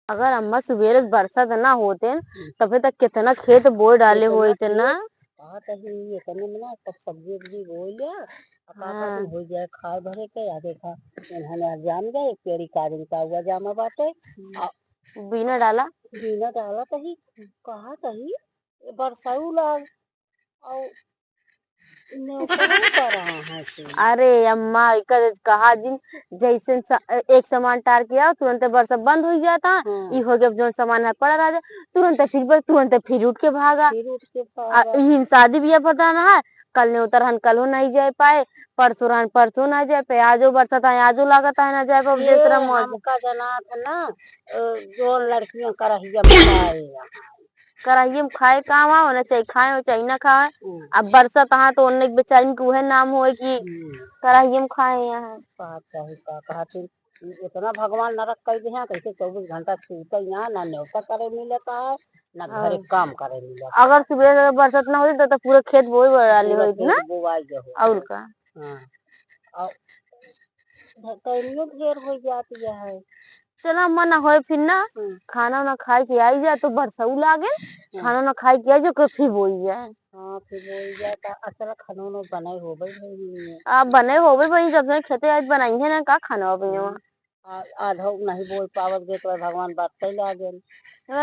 अगर अम्मा सुबेरे बरसात ना होते तब तक कितना खेत बोए डाले हो इतना। हाँ तही इतने में ना सब सब्जी उब्जी बो लिया हाँ। हो जाए खाए भरे के या देखा इन्होंने जाम गए पेड़ी कारिन का हुआ जामा बाटे बिना डाला बिना डाला तही कहा तही बरसाऊ लाग और अरे अम्मा कहा दिन जैसे एक सामान टार किया तुरंत बरसात बंद हो जाता है। हो गया जो सामान है पड़ा रहा तुरंत फिर उठ के भागा। शादी ब्याह पता ना है कल ने उतरहन कल हो नहीं जा पाए परसों रहन परसों ना जाए पे आजो बरसात है आजो लागत है ना जाए दूसरा मौसम का जना था ना जो लड़कियां करहिया कराइए में खाए काम आओ ना चाहे खाए हो चाहे ना खाए। अब बरसात हाँ तो उन्ने बेचारी को वह नाम हो कि कराइए में खाए यहाँ इतना भगवान नरक कर दे कैसे 24 घंटा सूता यहाँ ना न्योता करे मिलता है ना घरे काम करे मिलता। अगर सुबह बरसात ना होती तो पूरा खेत बोई डाली होती ना और का ढेर हो जाती है। चलो अम्मा ना होए फिर ना खाना ना खाए के आई जाए तो बरसाऊ लागे खाना ना खाए के आई जाए फिर बोई जाए। हाँ फिर बोई जाए अच्छा खाना बनाए हो भाई आप बने हो भाई जब से खेते आज बनाएंगे ना का खाना हो भैया आधा नहीं बोल पावत गए तो भगवान बरसे लागे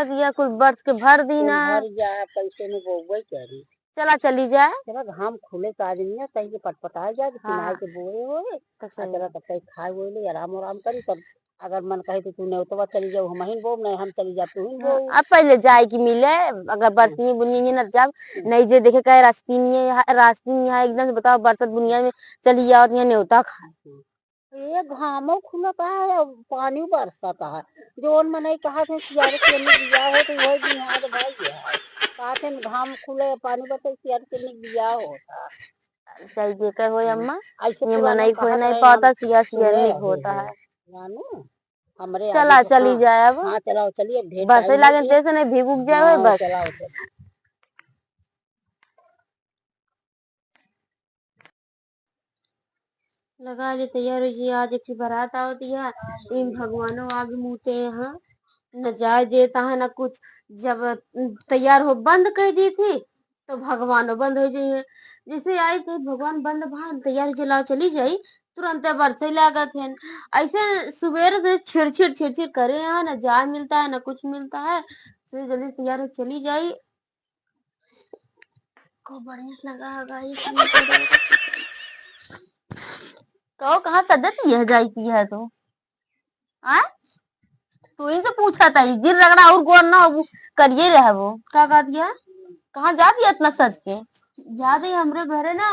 दिया कुछ बरस के भर दी ना भर जाए पैसे में बोई करी चला चली जाए चला घाम खुले तो आदमी ना कहीं के पटपटा जाए किनारे के बोए हो चला तब तक खाए बोले आराम आराम करी तब अगर मन कहे तो तू नहीं तो चली जाओ हम ही बो नहीं हम चली जा तू ही बो अब पहले जाए की मिले अगर बरसी बुनिया न जब नहीं जे देखे कहे रास्ती नहीं है एकदम से बताओ बरसात बुनिया में चली जाओ तो न्योता खाए ये घामो खुलता है पानी बरसता है जो मन कहा थे सियारे के दिया हो तो वही बिहार भाई है कहा घाम खुले पानी बरसे सियारे के दिया होता चाहे जेकर हो अम्मा ऐसे ये मनाई खोए नहीं पाता सिया नहीं होता है जानू हमरे चला चली जाए अब हाँ चलाओ चलिए बरसे लागे तेज नहीं भीग उग जाए बस चलाओ लगा ले तैयार हो आज एक बारात होती है इन भगवानों आगे मुँहते यहाँ न जाए देता है न कुछ जब तैयार हो बंद कर दी थी तो भगवान बंद हो जाइए जैसे आई थी भगवान बंद भान तैयार चलाओ चली जाई तुरंत बरसे लागत है ऐसे सुबह से छिड़छिड़ करे यहाँ न जाए मिलता है न कुछ मिलता है फिर जल्दी तैयार हो चली जाई को बढ़िया लगा कहो कहाँ सदती है जाती है तो आ तू इनसे पूछा था जिन रगड़ा और गोर ना करिए रहे वो क्या कह दिया कहाँ जा दिया इतना सच के जा दी हमरे घरे ना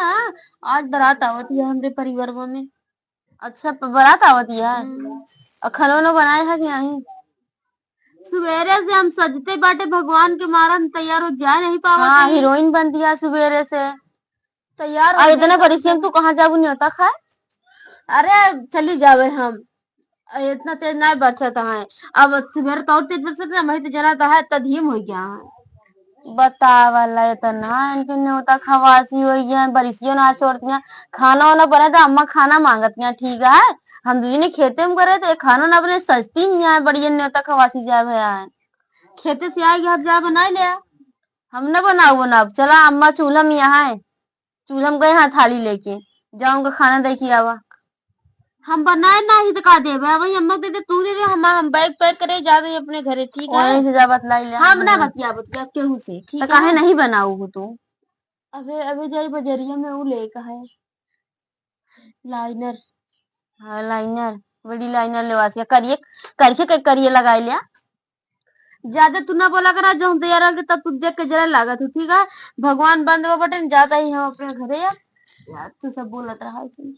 आज बारात आवती है हमरे परिवार में अच्छा बारात आवती है और खाना बनाए है कि नहीं सवेरे से हम सजते बाटे भगवान के मारा हम तैयार हो जा नहीं पावा हाँ हीरोइन बन दिया सवेरे से तैयार हो इतने परिश्रम तू कहाँ जाबू नहीं होता खाए अरे चली जावे हम इतना तेज ना बरसत है अब सुबह तो और तेज बरसत है मैं तो जना तो है तधीम हो गया है बतावला इतना इनके न्योता खवासी हो गया बरिसियों ना छोड़ती खाना वाना बने तो अम्मा खाना मांगती हैं ठीक है हम दूजी ने खेते में करे तो खाना ना बने सस्ती नहीं है बढ़िया न्योता खवासी जाए भैया है खेते से आएगी आप जा बना लिया हम न बनाओ ना चला अम्मा चूल्हा में यहाँ है चूल्हा में गए हाँ थाली लेके जाओ उनका खाना दे के आवा हम बनाए ना ही दिखा दे भाई अम्मा दे दे तू दे दे हम बैग पैक करे जा रहे अपने घरे ठीक है वहीं से जा बतलाई ले हम ना बतिया केहू से ठीक है काहे नहीं बनाऊ हो तू अबे अबे जाई बजरिया में वो ले का है लाइनर हाँ लाइनर बड़ी लाइनर लेवासिया करिए करके करिए लगाई लिया ज्यादा तू ना बोला करा जो हम तैयार होंगे तब तू देख के जरा लगा तू ठीक है भगवान बंद बटन जाता ही हम अपने घरे यार तू सब बोलत रहा है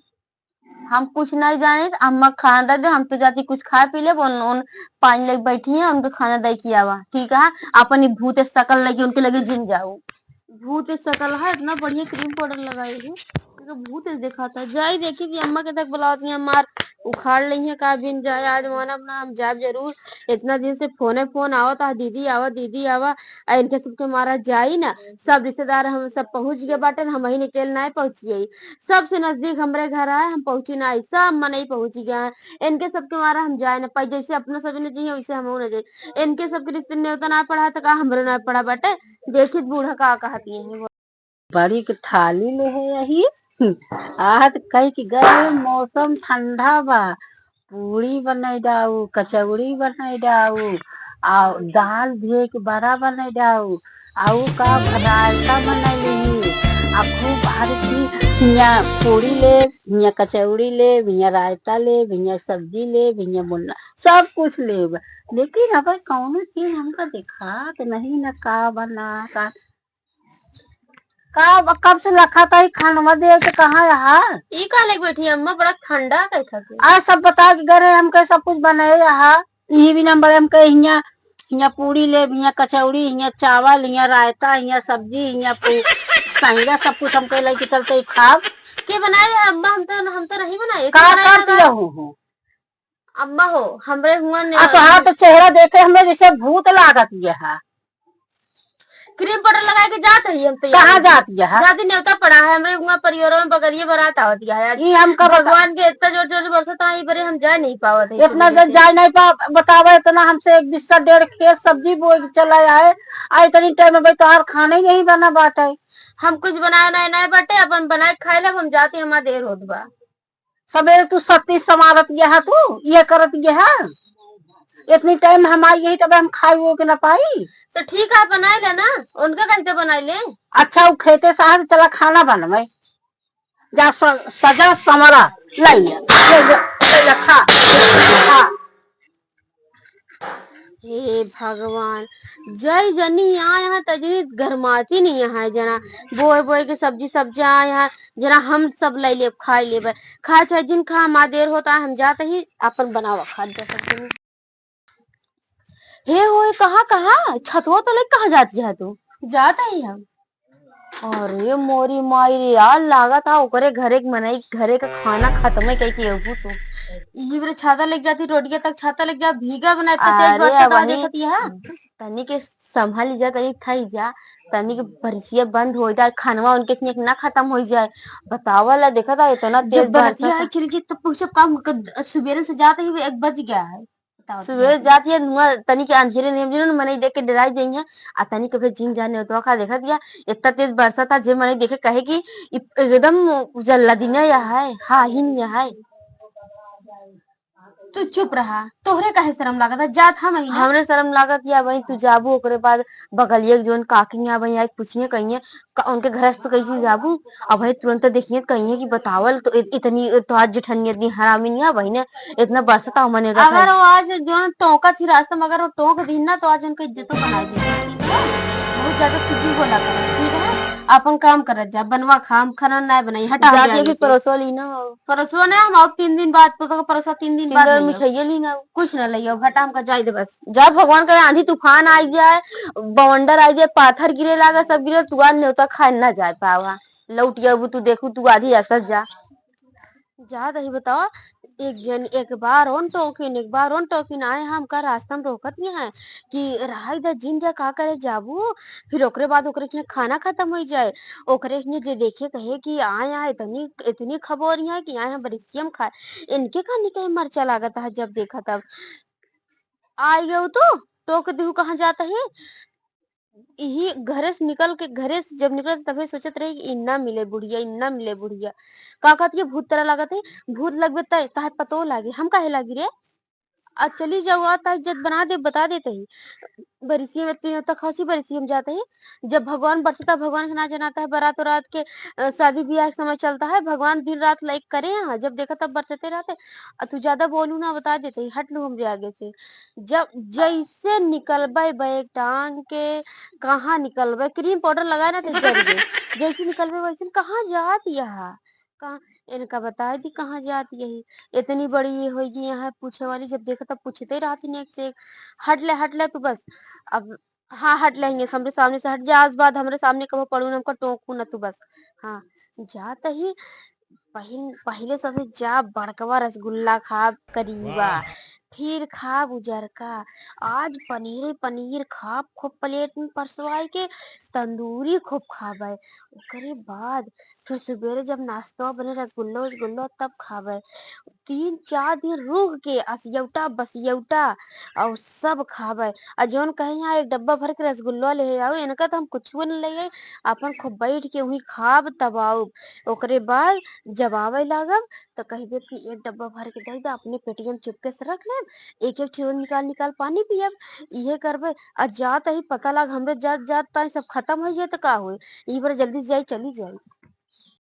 हम कुछ नहीं जाने अम्मा खाना दे हम तो जाती कुछ खा पी ले उन 5 लोग बैठी हैं उनको खाना दे के आवा ठीक है अपनी भूत शकल लगी उनके लगे जिन जाओ भूत शकल है इतना बढ़िया क्रीम पाउडर लगाई है तो भूत देखा था जाई देखी कि अम्मा के तक बुलाती हैं मार उखाड़ ली है का बिन जाए आज माना अपना हम जाब जरूर इतना दिन से फोन आवत आ दीदी आवा आ इनके सबके मारा जाई ना। सब रिश्तेदार हम सब पहुंच गए बाटे, हम ही निकल ना पहुंची। सबसे नजदीक हमरे घर आए, हम पहुंची ना, सब मन ही पहुंच गया है। इनके सबके मारा हम जाए ना पाई, जैसे अपना सब ने चाहिए वैसे हम न जाए। इनके सबके रिश्ते न्योता ना पड़ा तो का हमरे ना पड़ा बाटे। देखित बूढ़ा का कहती है। बड़ी के थाली में है यही। आज कई के गए मौसम ठंडा बा, पूरी बनाई डाऊ, कचौड़ी बनाई डाऊ, आ दाल भी के बड़ा बनाई डाऊ, आऊ का रायता बनैली, आ खूब आरती हिया पूरी ले, हिया कचौड़ी ले, हिया रायता ले, हिया सब्जी ले, हिया बुना सब कुछ ले। लेकिन अब कौनो चीज हमका दिखा तो नहीं न का बना का कब से रखा था खानवा दे तो कहाँ रहा। ई का लेके बैठी अम्मा, बड़ा ठंडा कैसा के। आज सब बता के गए हमके सब कुछ बनाए रहा। यही भी नंबर हमके हिया हिया पूरी ले, हिया कचौड़ी, हिया चावल, हिया रायता, हिया सब्जी, हिया सहीरा सब कुछ हमके लेके चलते खाब। के बनाए है अम्मा? हम तो नहीं बनाए। का करती हूँ अम्मा हो हमरे हुआ तो हाथ चेहरा देखे हमें जैसे भूत लागत है। क्रीम पाउडर लगा के जाते ही हम तो कहाँ जाती है? जाती न्योता पड़ा है हमरे हुआ परिवारों में, बगलिए बारात आवती है। ये हमका भगवान के इतना जोर जोर से बरसता है, बड़े हम जा नहीं पावत है। इतना जा नहीं बतावा, इतना हमसे एक बिस्सा डेढ़ खेत सब्जी बो चला आए, आ इतनी टाइम में तोहार खाना ही नहीं बना बाटे। हम कुछ बनाए नहीं बाटे, अपन बनाए खाए लब हम जाते, हमारा देर होत बा। सवेरे तू सत्ती समारत है, तू ये करत है, इतनी टाइम हमारी यही तब हम खाई हो के ना पाई। तो ठीक है बनाए ले ना, उनका कैसे बनाए ले। अच्छा वो खेते साहब चला खाना बनवाए जा, सजा समरा ले खा। हे भगवान, जय जनी यहाँ तजनी गरमाती नहीं है जना। बोए बोए के सब्जी यहाँ जना हम सब ले ले खाई ले खा चाहे जिन खा, हमारा देर होता है हम जाते ही अपन बनावा खा जा सकते। हे होए कहाँ कहाँ छतवा तो ले कहाँ जाती है तू? जाता ही हम। अरे मोरी माई रे यार, लागत था ओकरे घरे मनाई घरे का खाना खत्म है कहीं के तो ये बरे छाता लेके जाती, रोटिया तक छाता लेके जा, भीगा बना इतना तेज बरसात देखती है। तनी के संभाली जा, तनी खाई जा, तनी के बरसिया बंद हो जाए, खानवा उनके इतनी ना खत्म हो जाए। बतावा ला देखा था इतना तेज बरसिया चली जी, तो सब काम सुबेरे से जाते ही 1 बज गया है। सुबह जाती है धुआं तनी के अंधेरे नहीं मने देख के डराई जाई है। आ तनी के फिर जिन जाने तो का देखा दिया इतना तेज बरसा था, जे मने देखे कहे कि एकदम जल्ला दिन या है, हा ही नहीं है। तू चुप रहा, तोहरे काहे शर्म लागत है? जात हम ही हमरे शर्म लागत या वही तू जाबू, ओकरे बाद बगलिए जोन काकी या वही आई पूछिए कहिए उनके घर से कैसे जाबू। अब भाई तुरंत देखिए कहिए कि बतावल तो इतनी तो आज जेठनी इतनी हरामी नहीं है, वही ने इतना बरसता मने अगर वो आज जो टोका थी रास्ता में, अगर वो टोक दी ना तो आज उनका इज्जत बनाई दी। बहुत ज्यादा तुझी बोला कर, ठीक है? अपन काम कर जा, बनवा खाम खाना ना बनाई हटा जाके भी परोसो ली ना, परोसो ना हम 3 दिन बाद परोसा 3 दिन बाद मिठाइया ली ना, कुछ ना लियो हटा हम का जाए दे बस। जब भगवान का आंधी तूफान आई जाए, बवंडर आई जाए, पाथर गिरे लागा सब गिरे, तू आज न्योता खाए ना जाए पावा। लौटिया तू देखू तू आधी असत जा दही बताओ। एक बार ओन टोकिन एक बार ओन टोकिन आए हम का रास्ता में रोकत नहीं है कि रहा इधर जिन जा का करे जाबू, फिर ओकरे बाद ओकरे के खाना खत्म हो जाए, ओकरे के जे देखे कहे कि आए यहाँ इतनी इतनी खबर है कि आए हम बरिसियम खाए, इनके खाने कहीं मर्चा लागत है। जब देखा तब आई गयो तो टोक दू कहाँ जाता है। यही घरे से जब निकल तभी सोचत रहे कि इन्ना मिले बुढ़िया का कहती है भूत तरह लागत है। भूत लगबे ताहे पतो लागे, हम काहे लागी रे? चली जाओ आता इज्जत बना दे बता देते ही बरिसी में तीन तक खसी बरिसी हम जाते हैं। जब भगवान बरसता भगवान के ना जनाता है, बारात रात के शादी ब्याह के समय चलता है, भगवान दिन रात लाइक करे यहाँ, जब देखा तब बरसते रहते। तू ज्यादा बोलू ना बता देते ही हट लू हमरे आगे से। जब जैसे निकलबे बैग टांग के, कहाँ निकलबे क्रीम पाउडर लगाए ना तो जर गए, जैसे निकलबे वैसे कहाँ जात यहाँ, कहाँ इनका बताए दी कहाँ जाती यही इतनी बड़ी ये होगी यहाँ पूछे वाली। जब देखा तब पूछते ही रहती नहीं, एक से एक हट ले तू बस। अब हाँ हट लेंगे, हमरे सामने से हट जा, आज बाद हमरे सामने कबो पड़ू ना हमको टोकू ना तू बस। हाँ जात ही पहले सबसे जा बड़कवा रसगुल्ला खा करीबा, फिर खाब उजरका। आज पनीर पनीर खाब खूब प्लेट में परसवाई के। तंदूरी खूब खाबे। ओकरे बाद फिर सवेरे जब नाश्ता बने रसगुल्ला उसगुल्ला तब खाबे। 3-4 दिन रुक के असियौटा बसियौटा और सब खाबे। आ जौन कहे यहाँ एक डब्बा भर के रसगुल्ला ले आओ, इनका तो हम कुछो न ले आई। अपन खूब बैठ के वहीं खाब तब आओ। ओकरे बाद जब आवे लागब तो कहिबे कि एक डब्बा भर के दे दा, अपने पेटियम चुपके से रख लेब, एक एक छिरो निकाल निकाल पानी पियब। इहे करबे। आ जात ही पता लग हमरे जात जात ताई सब खत्म हो जाए तो का होई। ई बार जल्दी से जाई चली जाई।